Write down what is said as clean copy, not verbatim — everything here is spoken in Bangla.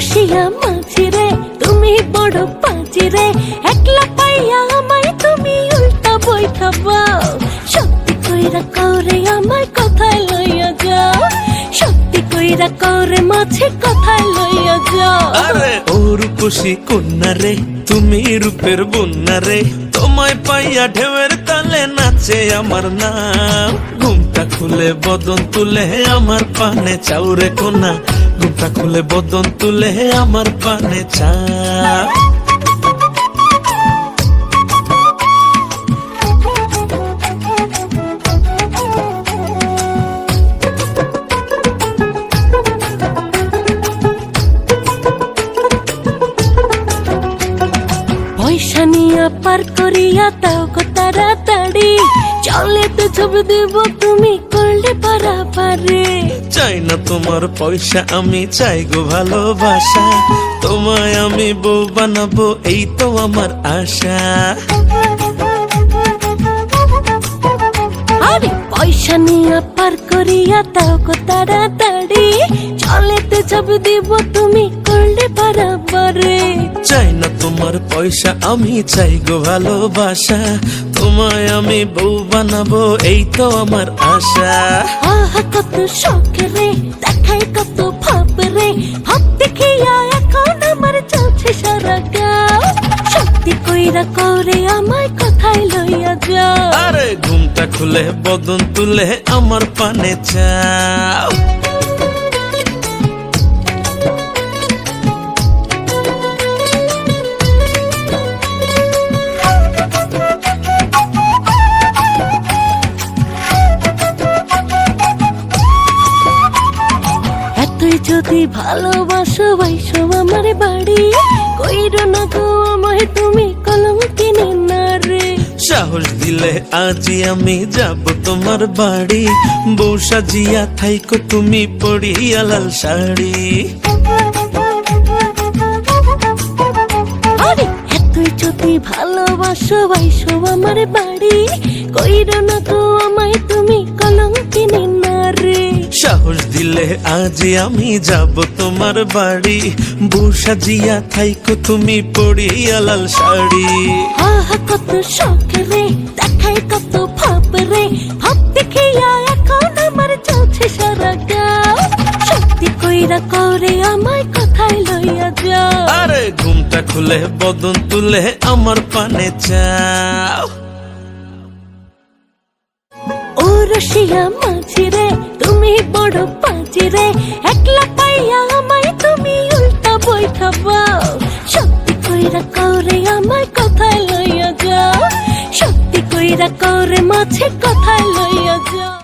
রসিয়া মাঝি রে তুমি বড় পাঁচি রে, একলা পাইয়া আমায় তুমি উল্টা বৈঠাবাও। সত্যি কইরা কওরে আমায় কথায় লইয়া যাও, সত্যি কইরা কওরে মাঝে কথায় লইয়া যাও। আরে ও রূপসী কন্যা রে তুমি রূপের বন্যা রে, তোমায় পাইয়া ঢেউয়ের তালে নাচে আমার নাম। ঘুমটা খুলে বদন তুলে আমার পানে চাও রে কোনা, ঘুমটা খুলে বদন তুলে আমার পানে চাও। পয়সা নিয়া পার করিয়া তাও গো তাড়াতাড়ি, চলে তো ছবি দেব তুমি করলে পারাপারে। চাই না তোমার পয়সা আমি চাই গো ভালোবাসা, তোমায় আমি বউ বানাবো এই তো আমার আশা। আরে পয়সা নিয়া পার করিয়া তাও গো তাড়াতাড়ি, চলে তো ছবি দেব তুমি করলে পারাপারে। চাই না তোমার পয়সা আমি চাই গো ভালোবাসা, তোমায় আমি বউ বানাবো এই তো আমার আশা। আহা কত শখ রে দেখাই কত ভাব রে, ভাব দেখিয়া এখন আমার চলছে সারা গাও। সত্যি কইরা কওরে আমায় কথায় লইয়া যাও। আরে ঘুমটা খুলে বদন তুলে আমার পানে চাও। এতই যদি ভালোবাসো বাইসো আমার বাড়ি, কইরো না গো আমায় তুমি কলঙ্কিনী না রে। সাহস দিলে আজি আমি যাব তোমার বাড়ি, বউ সাজিয়া থাইকো তুমি পড়িয়া লাল শাড়ি। আরে এতই যদি ভালোবাসো বাইসো আমার বাড়ি, কইরো না গো আমায় তুমি কলঙ্কিনী না রে। সাহস দিলে আজি আমি যাব তোমার বাড়ি, বউ সাজিয়া থাইকো তুমি পড়িয়া লাল শাড়ি। আহা কত শখ রে দেখাই কত ভাব রে, ভাব দেখিয়া এখন আমার চলছে সারা গাও। সত্যি কইরা কওরে আমায় কথায় লইয়া যাও। আরে ঘুমটা খুলে বদন তুলে আমার পানে চাও। ও রসিয়া মাঝি রে তুমি বড় পাঁচি রে, একলা পাইয়া আমায় তুমি উল্টা বৈঠাবাও। সত্যি কইরা কওরে আমায় কথায় লইয়া যাও, সত্যি কইরা কওরে মাঝে কথায় লইয়া যাও।